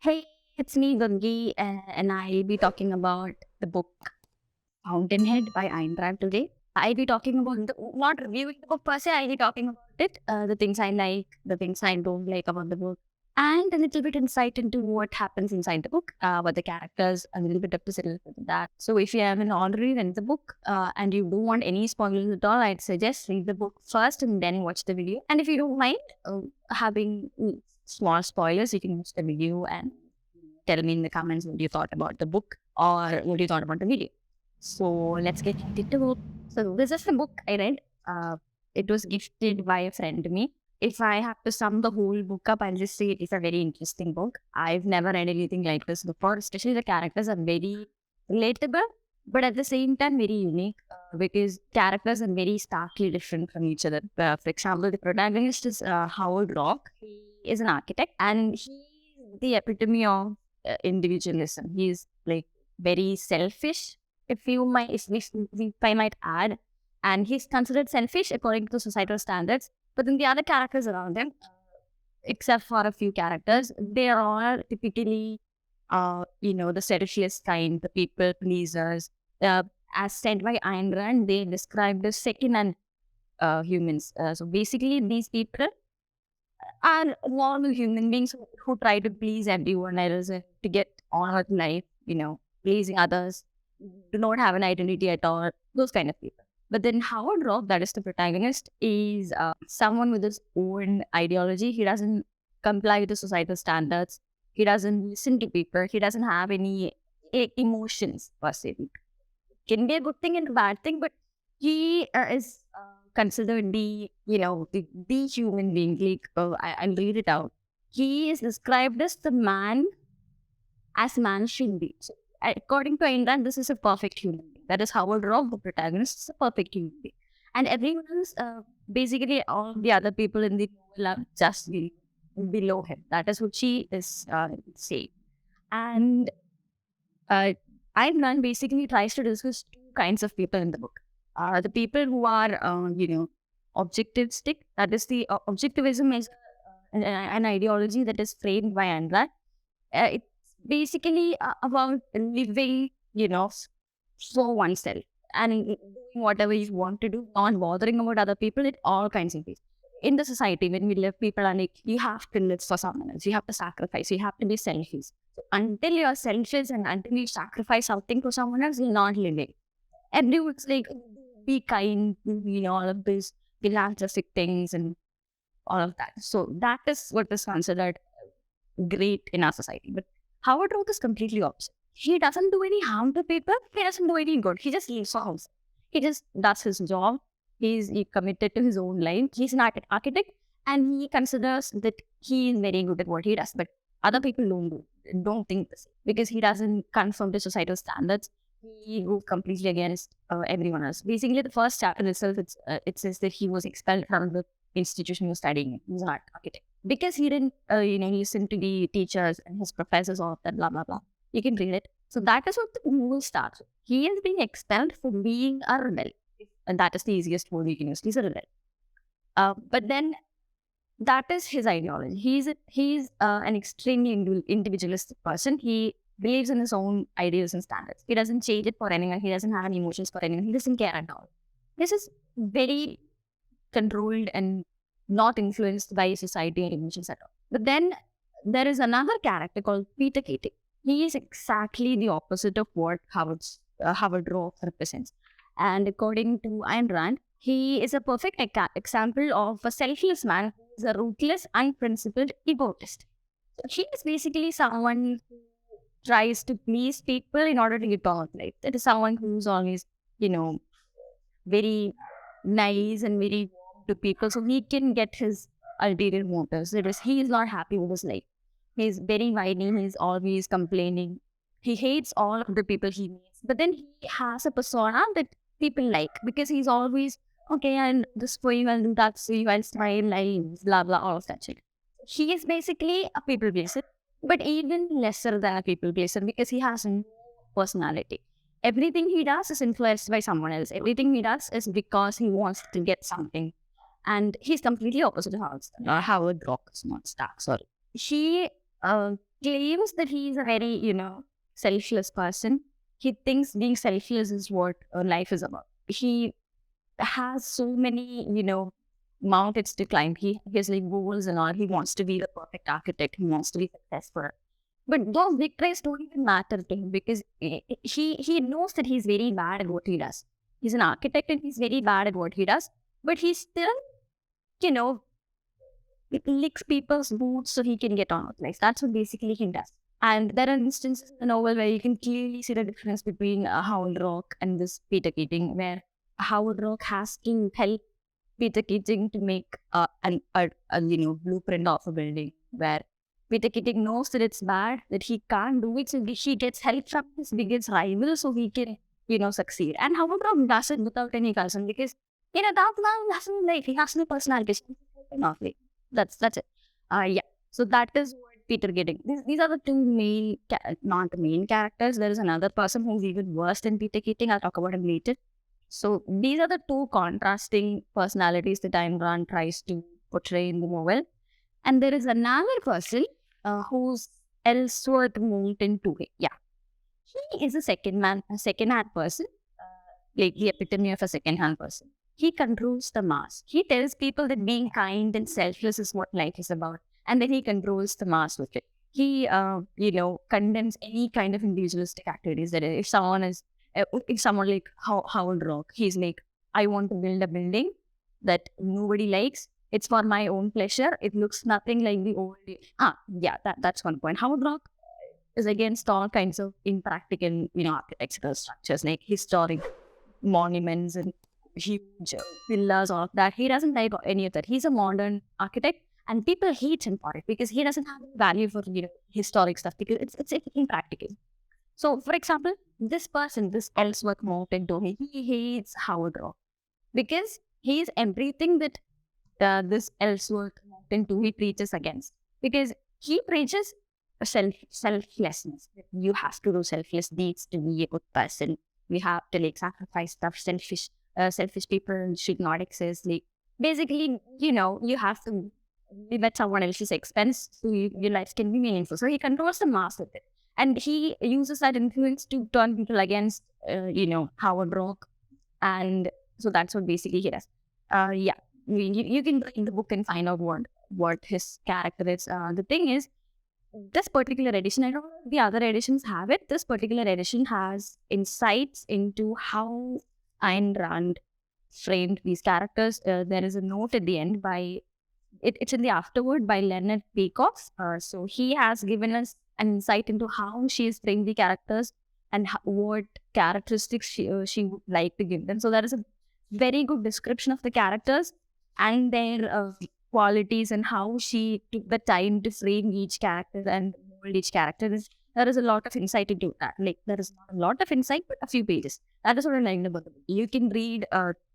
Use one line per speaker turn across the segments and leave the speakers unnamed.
Hey, it's me, Durgee, and I'll be talking about the book Fountainhead by Ayn Rand today. I'll be talking about not reviewing the book per se, I'll be talking about it, the things I like, the things I don't like about the book, and a little bit insight into what happens inside the book, what the characters, a little bit episode of that. So if you haven't already read the book and you don't want any spoilers at all, I'd suggest read the book first and then watch the video. And if you don't mind having small spoilers, you can watch the video and tell me in the comments what you thought about the book or what you thought about the video. So let's get into it. So this is the book I read. It was gifted by a friend to me. If I have to sum the whole book up, I'll just say it is a very interesting book. I've never read anything like this before. Especially the characters are very relatable, but at the same time very unique because characters are very starkly different from each other. For example, the protagonist is Howard Roark. He is an architect and he's the epitome of individualism. He's like very selfish, if I might add, and he's considered selfish according to societal standards. But then the other characters around him, except for a few characters, they are all typically, the seditious kind, the people pleasers. As said by Ayn Rand, they described as second-hand humans. So basically, these people are normal human beings who try to please everyone else and to get on with life, pleasing others, do not have an identity at all, those kind of people. But then Howard Roark, that is the protagonist, is someone with his own ideology. He doesn't comply with the societal standards. He doesn't listen to people. He doesn't have any emotions per se. Can be a good thing and a bad thing, but he is considered the human being. Like, I'll read it out. He is described as the man as man should be. So, according to Ayn Rand, this is a perfect human being. That is Howard Roark, the protagonist, is a perfect human being. And everyone else, basically all the other people in the novel are just below him. That is what she is saying. And Ayn Rand basically tries to discuss two kinds of people in the book. The people who are, objectivistic. That is the objectivism is an ideology that is framed by Ayn Rand. It's basically about living, for oneself and doing whatever you want to do, not bothering about other people in all kinds of ways. In the society, when we live, people are like, you have to live for someone else. You have to sacrifice. You have to be selfish. So until you're selfish and until you sacrifice something for someone else, you're not living. Everyone's like, be kind, all of this philanthropic things and all of that. So that is what is considered great in our society. But Howard Roark is completely opposite. He doesn't do any harm to people. He doesn't do any good. He just lives for himself. He just does his job. He's committed to his own life. He's an architect and he considers that he is very good at what he does. But other people don't think the same because he doesn't conform to societal standards. He goes completely against everyone else. Basically, the first chapter itself, it says that he was expelled from the institution he was studying in. He was an architect because he didn't, listen to the teachers and his professors, all of that, blah, blah, blah. You can read it. So that is what the movie starts with. He is being expelled for being a rebel. And that is the easiest word you can use. He's a rebel. But then that is his ideology. He's an extremely individualistic person. He believes in his own ideals and standards. He doesn't change it for anyone. He doesn't have any emotions for anyone. He doesn't care at all. This is very controlled and not influenced by society and emotions at all. But then there is another character called Peter Keating. He is exactly the opposite of what Howard Roark represents. And according to Ayn Rand, he is a perfect example of a selfless man who is a ruthless, unprincipled egotist. So he is basically someone who tries to please people in order to get on with life. That is someone who's always, very nice and very warm to people, so he can get his ulterior motives. He is not happy with his life. He's very whiny. He's always complaining. He hates all of the people he meets. But then he has a persona that people like because he's always, okay, I'll this for you, I'll do that for you, I'll smile, I'll blah, blah, all of that shit. He is basically a people pleaser, but even lesser than a people pleaser because he has no personality. Everything he does is influenced by someone else. Everything he does is because he wants to get something. And he's completely opposite of Howard Roark. Not Stark, sorry. He claims that he is a very, selfless person. He thinks being selfless is what life is about. He has so many, mountains to climb. He has like goals and all. He wants to be the perfect architect. He wants to be successful. But those victories don't even matter to him because he knows that he's very bad at what he does. He's an architect and he's very bad at what he does. But he still, you know, licks people's boots so he can get on with life. That's what basically he does. And there are instances in the novel where you can clearly see the difference between Howard Roark and this Peter Keating, where Howard Roark has to help Peter Keating to make blueprint of a building, where Peter Keating knows that it's bad, that he can't do it, so he gets help from his biggest rival so he can, succeed. And Howard Roark does it without any concern because, that man doesn't like, he has no personality. Not like, that's it. Yeah. So that is what Peter Keating. These are the two main, not the main characters. There is another person who's even worse than Peter Keating. I'll talk about him later. So these are the two contrasting personalities that Ayn Rand tries to portray in the novel. And there is another person who's Ellsworth Monkton Toohey. Yeah. He is a second-hand person, like the epitome of a second-hand person. He controls the mass. He tells people that being kind and selfless is what life is about. And then he controls the mass with it. He, condemns any kind of individualistic activities. That if someone like Howard Roark, he's like, I want to build a building that nobody likes. It's for my own pleasure. It looks nothing like the old. That's one point. Howard Roark is against all kinds of impractical, architectural structures like historic monuments and huge villas, all of that. He doesn't like any of that. He's a modern architect, and people hate him for it because he doesn't have value for historic stuff because it's impractical. So, for example, this person, this Ellsworth Monkton Toohey, he hates Howard Roark because he is everything that this Ellsworth Monkton Toohey preaches against. Because he preaches selflessness. You have to do selfless deeds to be a good person. We have to sacrifice stuff. Selfish people should not exist. Basically, you have to live at someone else's expense so your life can be meaningful. So he controls the mass with it. And he uses that influence to turn people against, Howard Roark. And so that's what basically he does. You can read the book and find out what his character is. The thing is, this particular edition, I don't know if the other editions have it. This particular edition has insights into how Ayn Rand framed these characters. There is a note at the end it's in the afterword by Leonard Peacock. So he has given us an insight into how she has framed the characters and what characteristics she would like to give them. So that is a very good description of the characters and their qualities and how she took the time to frame each character and mold each character. There is a lot of insight into that. There is not a lot of insight, but a few pages. That is what I liked about the book. You can read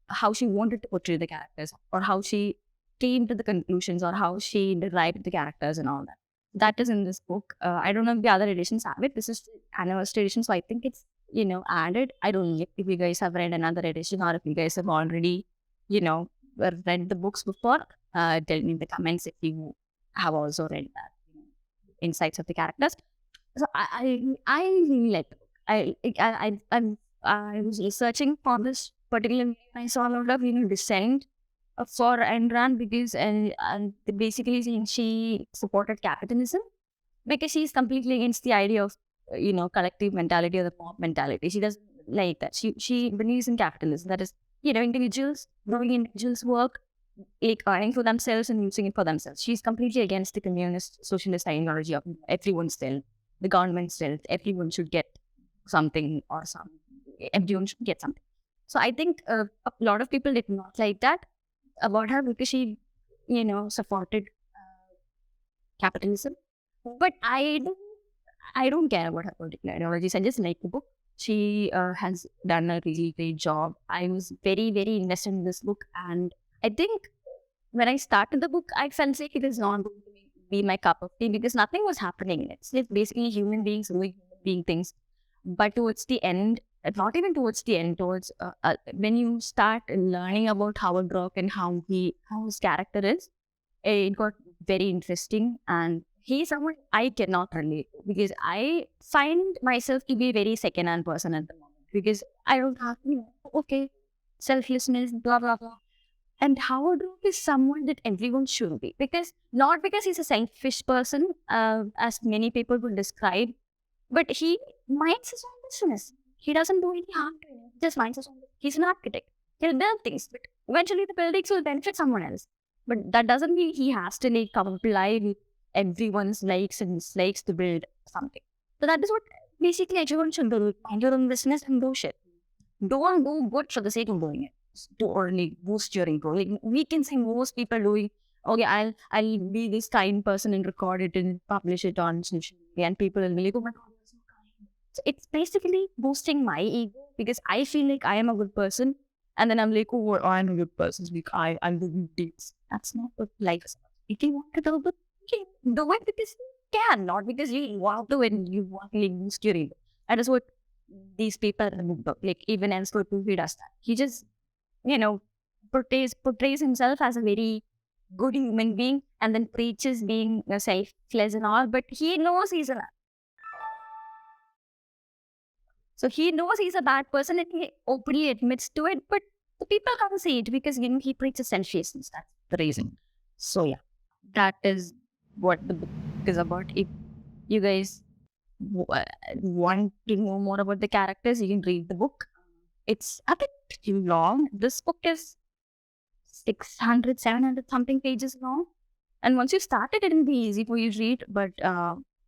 how she wanted to portray the characters, or how she came to the conclusions, or how she derived the characters and all that. That is in this book. I don't know if the other editions have it. This is the anniversary edition, so I think it's, added. I don't know if you guys have read another edition or if you guys have already, read the books before. Tell me in the comments if you have also read that, insights of the characters. So I really like the book. I was researching for this particular. I saw a lot of dissent for Ayn Rand because and basically saying she supported capitalism because she's completely against the idea of collective mentality or the mob mentality. She doesn't like that. She believes in capitalism. That is, individuals doing individuals work, earning for themselves and using it for themselves. She's completely against the communist socialist ideology of everyone's stealth, the government's stealth. Everyone should get something or everyone should get something. So I think a lot of people did not like that about her because she, supported capitalism. But I don't care about her particular ideologies. I just like the book. She has done a really great job. I was very, very invested in this book. And I think when I started the book, I felt like it is not going to be my cup of tea because nothing was happening. It's like basically human beings doing human being things. But towards the end, not even towards the end, when you start learning about Howard Roark and how his character is, it got very interesting and he's someone I cannot relate to because I find myself to be a very second-hand person at the moment because I don't have, okay, selflessness, blah, blah, blah. And Howard Roark is someone that everyone should be because not because he's a selfish person, as many people would describe, but he minds his own business. He doesn't do any harm to anyone. He just minds his own business. He's an architect. He'll build things, but eventually the buildings will benefit someone else. But that doesn't mean he has to comply with everyone's likes and dislikes to build something. So that is what basically everyone should do. Mind your own business and do shit. Don't do good for the sake of doing it. To only boost your ego. Like, we can see most people doing, okay, I'll be this kind person and record it and publish it on social media, and people will be like, oh my god, you're so kind. So it's basically boosting my ego because I feel like I am a good person, and then I'm like, oh, I'm a good person. Like I'm the good deeds. That's not what life is about. If you want to do good, okay, do it because you can, not because you want to and you want to boost your ego. That is what these people in the book, like even Ellsworth Monkton Toohey does that. He just, portrays himself as a very good human being and then preaches being selfless and all, but he knows he's a he knows he's a bad person and he openly admits to it, but the people can't see it because he preaches selflessness. That's the reason. So yeah, that is what the book is about. If you guys want to know more about the characters, you can read the book. It's a bit too long. This book is 600, 700 something pages long. And once you start it, it'll be easy for you to read. But,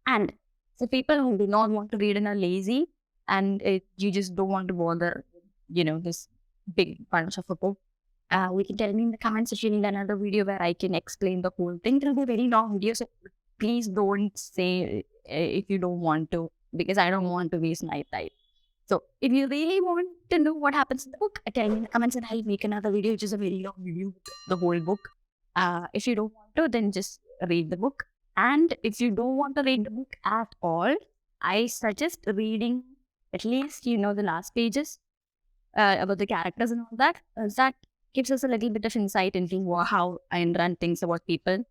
and for people who do not want to read and are lazy, and you just don't want to bother, this big bunch of a book, we can tell me in the comments if you need another video where I can explain the whole thing. It'll be a very long video, so please don't say if you don't want to, because I don't want to waste my time. So if you really want to know what happens in the book, tell me in the comments and I'll make another video, which is a very long video with the whole book. If you don't want to, then just read the book. And if you don't want to read the book at all, I suggest reading at least, the last pages about the characters and all that. That gives us a little bit of insight into how Ayn Rand thinks about people.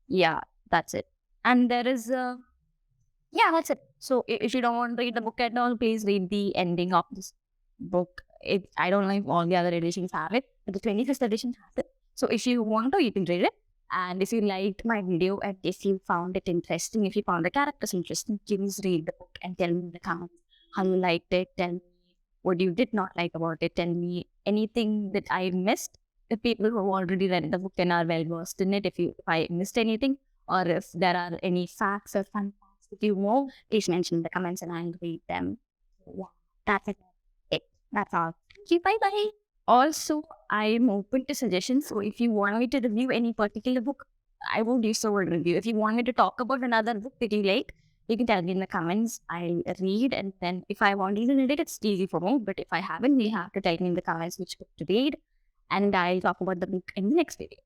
Yeah, that's it. And there is that's it. So if you don't want to read the book at all, please read the ending of this book. I don't know if all the other editions have it, but the 25th edition has it. So if you want to, you can read it. And if you liked my video and if you found it interesting, if you found the characters interesting, please read the book and tell me in the comments how you liked it. Tell me what you did not like about it. Tell me anything that I missed. If people who already read the book and are well versed in it, if I missed anything, or if there are any facts or fun facts that you know, please mention in the comments and I'll read them. Yeah, that's it. That's all. Thank you. Bye-bye. Also, I am open to suggestions. So if you want me to review any particular book, I will do so a review. If you want me to talk about another book that you like, you can tell me in the comments. I'll read, and then if I want you to read it, it's easy for me. But if I haven't, you have to tell me in the comments which book to read, and I'll talk about the book in the next video.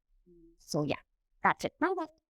So yeah, that's it. Bye-bye.